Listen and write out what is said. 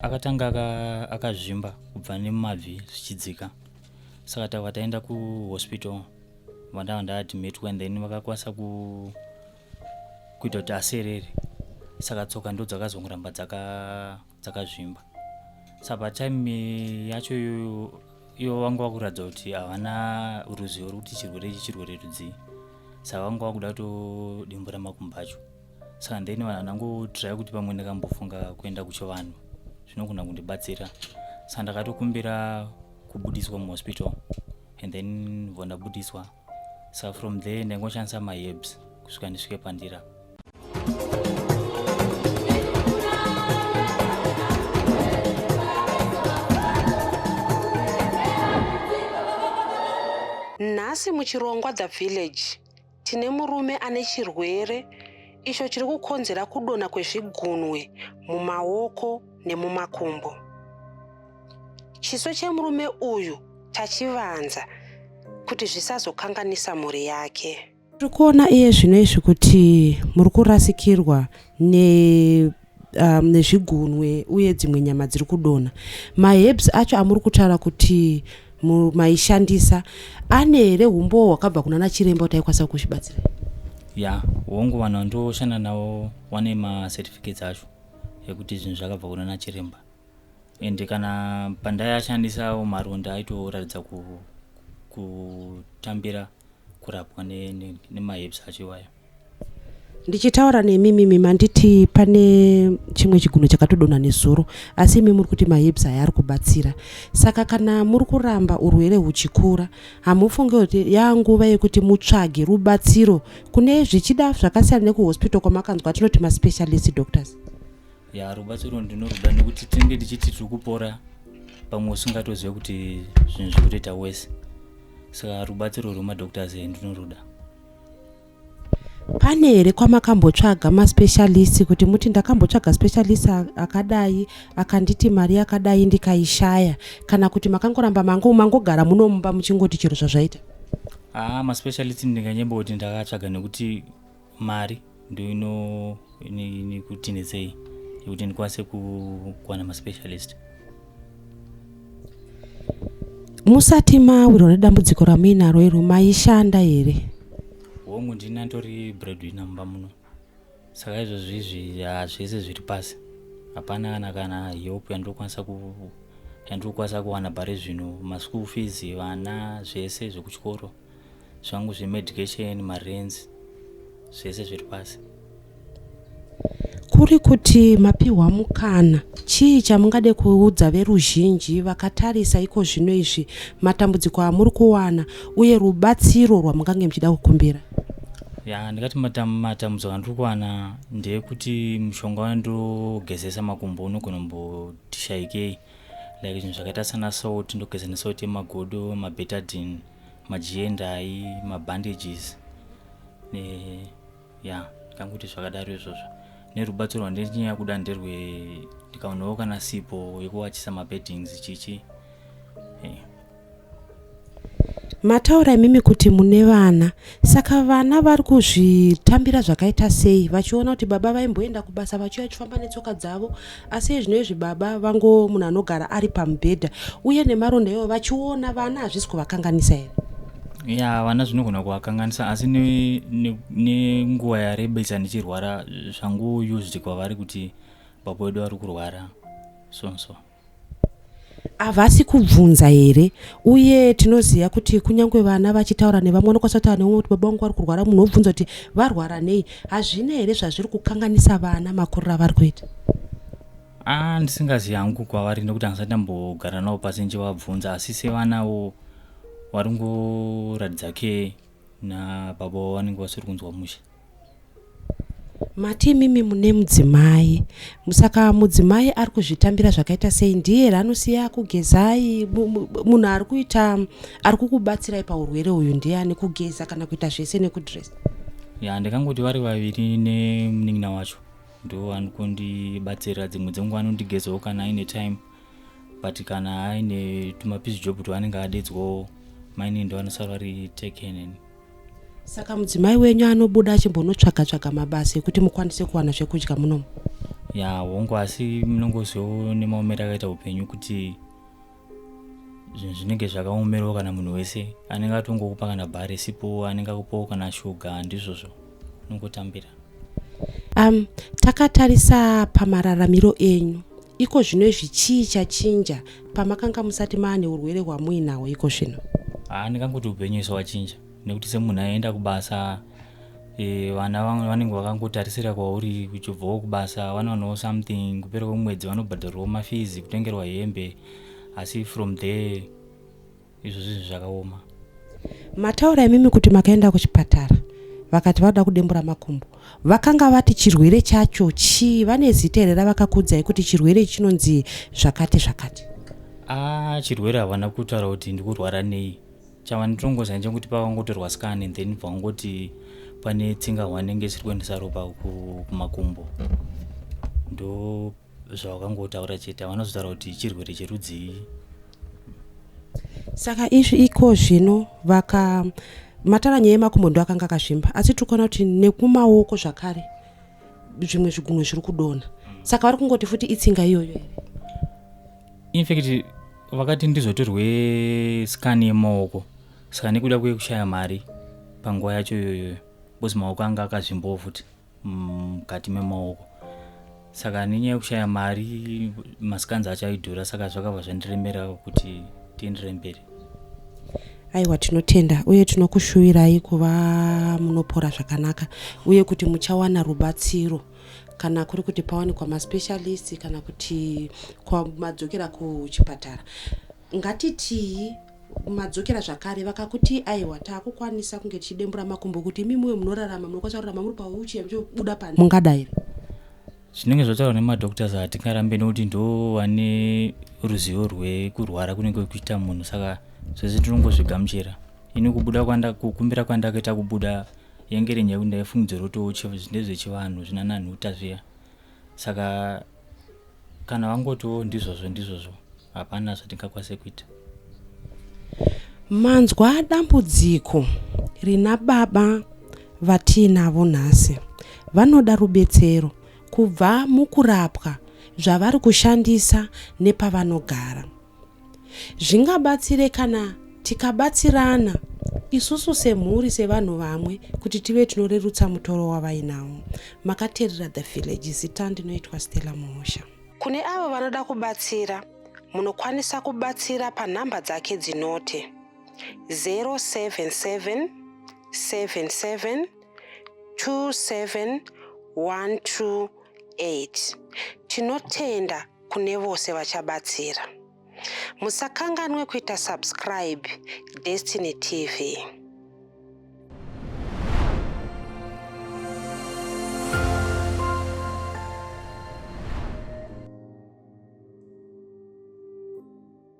Akatanga akazvimba kubva nemumabvi zvichidzika. Saka taenda kuhospital vandanga admitwa and then vakakwanisa kuita kuti aserere. Saka tsoka ndo dzakazongoramba dzakazvimba. Saka patime yacho iyo vanga vakuratidza kuti havana ruzivo rwekuti chirwere ichi chirwere rudzii. Saka vanga vakuda kutodimbura makumbo acho. Saka then vanhu vanangotirai kuti pamwe ndakambofunga kuenda kuchivanhu zvinogona kundibatsira. Saka ndakatokumbira kubudiswa muhospital and then ndabudiswa. Saka from there ndangoshandisa maherbs kusvika ndisvike pandira. Nhasi muchirongwa the village tine murume ane chirwere icho chiri kukonzera kudonha kwezvigunwe mumawoko nemumakumbo. Chiso chemurume uyu tachivanza kuti zvisazokanganisa mhuri yake. Tiri kuona iye zvino izvi kuti muri kurasikirwa nezvigunwe uye dzimwe nyama dziri kudonha. Maherbs acho amuri kutaura kuti maishandisa ane here umbo hwakabva kuna chiremba kuti aikwanisa kuchibatsira? Ya, wongo vanhu ndoshanda navo vane macertificates acho ekuti zvinhu zvakabva kuna chiremba. Ende kana pandayashandisawo maronda aitoratidza kutambira kurapwa nemaherbs acho iwayo. Ndichitaura nemimi manditi pane chimwe chigunwe chakatodonha nezuro, asi imi muri kuti maherbs aya ari kubatsira. Saka kana muri kuramba urwere huchikura, hamufunge kuti yanguva yekuti mutsvage rubatsiro kune zvichida zvakasiyana nekuhospital kwamakanzwa tinoti maspecialist doctors? Ya, rubatsiro ndinoruda nekuti tinenge tichiti tiri kupora pamwe usingatozive kuti zvinhu zviri kutoita wese. Saka rubatsiro rwemadoctors ndinoruda. Pane here kwamakambotsvaga maspecialist kuti muti ndakambotsvaga specialist akadai akanditi mari yakadai ndikaishaya, kana kuti makangoramba mangogara munomba muchingoti chiro zvazvaita? Maspecialist ndinganyemboti ndakatsvaga nekuti mari ndio inokutinetsei yekuti ndikwanise kuwana maspecialist. Musati mawirwa nedambudziko ramuinaro iro maishanda here? Wongu ndina ndori breadwinner mumba muno. Saka izvozvi zvese zviri pasi. Hapana kana help yandokwanisa kuwana pari zvino, maschool fees, vana zvese zvekuchikoro zvangu zvemedication, marenzi zvese zviri pasi. Kuri kuti mapihwa mukana, chii chamungade kuudza veruzhinji vakatarisa iko zvino izvi matambudziko amuri kuwana uye rubatsiro rwamungange muchida kukumbira? Ya, ndikati matambudziko andiri kuwana ndeyekuti mushonga wandogezesa makumbo unogona kumbotishayikei, like zvinhu zvakaita sana salt, ndogeza nesalt yemagodo, mabetadine, majiendai, mabandages ndikanguti zvakadaro izvozvo. Nerubatsiro rwandichinyanya kuda ndikaonawo kana sipo yekuwachisa mabeddings chichi. Mataura imimi kuti mune vana, saka vana vari kuzvitambira zvakaita sei vachiona kuti baba vaimboenda kubasa vachiuya chifamba netsoka dzavo, asi zvinezvi baba vango munhu anogara ari pamubhedha uye nemaronda iwo vachiona vana hazvisi kuvakanganisa here? Ya, vana zvinogona kuvakanganisa, asi nenguva yarebesa ndichirwara zvangu used kwavari kuti baba wedu vari kurwara so. Havasi kubvunza here? Uye tinoziva kuti kunyange vana vachitaura nevamwe vanokwanisa kutaura nevamwe kuti baba vangu vari kurwara, munhu obvunza kuti varwara nei? Hazvina here zvazviri kukanganisa vana makuriro avari kuita? Ndisingazivi hangu kwavari nekuti handisati ndambogara navo pasi ndichivabvunza, asi sevanawo vari kungoratidza ke nababa vavo vanenge vasiri kunzwa mushe. Mati mimi mune mudzimai, saka mudzimai ari kuzvitambira zvakaita sei? Ndiye here anosiya kugezai? Munhu ari kukubatsirai paurwere uyu ndiani, kugeza kana kuita zvese nekudress? Ya, ndikangoti vari vaviri nemunin'ina wacho ndo anokundibatsira. Dzimwe dzenguva anondigezawo kana aine time, but kana aine tumapiece job twaanenge adedzwawo maini ndo anosara vari taken. Saka mudzimai wenyu anobuda achimbonotsvaga mabasa ekuti mukwanise kuwana zvekudya munomu? ya hongu, asi munongozivawo nemaomero akaita upenyu kuti zvinhu zvinenge zvakaomerawo kana munhu wese anenge atongokupa kana bhari sipo, anenge akupawo kana shuga, ndizvozvo unongotambira. Takatarisa pamararamiro enyu, iko zvino zvichii chachinja pamakanga musati maane urwere hwamuinawo iko zvino? Ndingangoti upenyu iso wachinja, nekuti semunhu aenda kubasa, vana vanenge vakangotarisira kwauri uchibvawo kubasa, vanowanawo something, kupera kwemwedzi vanobhadharwawo mafizi, kutengerwa hembe, asi from there izvo zvinhu zvakaoma. Mataura imimi kuti makaenda kuchipatara vakati vada kudembura makumbo, vakanga vati chirwere chacho chii? Vane zita here ravakakudzai kuti chirwere chinonzi zvakati zvakati? Chirwere havana kutaura kuti ndikurwara nei. Chavanotongoziva chekuti pakangotorwa scan and then vakangoti pane tsinga inenge isiri kuendesa ropa kumakumbo, ndo zvavakangotaura chete. Havana kuzotaura kuti chirwere cherudzii. Saka izvi iko zvino mataura nyaya yemakumbo ndo akanga akazvimba, asi tikuona kuti nekumawoko zvakare zvimwe zvigunwe zviri kudonha. Saka vari kungoti futi itsinga iyoyo here? In fact vakati ndizotorwe scan yemaoko, saka nekuda kwekushaya mari panguva yacho iyoyo, bozi maoko anga akazvimbawo futi mukati memaoko. Saka nenyaya yekushaya mari masikanzi acho aidhura, saka zvakabva zvandiremera kuti tienderere mberi. Aiwa, tinotenda uye tinokushuvirai kuva munopora zvakanaka, uye kuti muchawana rubatsiro kana kuri kuti pawanikwa maspecialist kana kuti madzokera kuchipatara. Ngatiti madzokera zvakare vakakuti aiwa taakukwanisa kunge tichidembura makumbo kuti imi muwe munorarama, munokwanisa kurarama muri pauchi muchibuda panze, mungadai? Zvinenge zvataurwa nemadhoktors hatingarambe, nekuti ndo vane ruzivo rwekurwara kunenge kuita munhu, saka zvese tinongozvigamuchira. Ini kukumbira kwandakaita kubuda yange iri nyaya kuti ndaifungidzira kuti ndezvechivanhu zvina nanhuta zviya, saka kana vangotiwo ndizvozvo hapana zvatingakwanise kuita. Manzwa dambudziko rina baba vatiinavo nhasi, vanoda rubetsero kubva mukurapwa zvavari kushandisa nepavanogara. Zvingabatsire kana tikabatsirana isusu semhuri, sevanhu vamwe, kuti tive tinorerutsa mutoro wavainawo. Makateerera The Village, zita ndinoitwa Stella Muhosha. Kune avo vanoda kubatsira, munokwanisa kubatsira panhamba dzake dzinoti 077 77 27 128. Tinotenda kune vose vachabatsira. Musakanganwe kuita subscribe Destiny TV.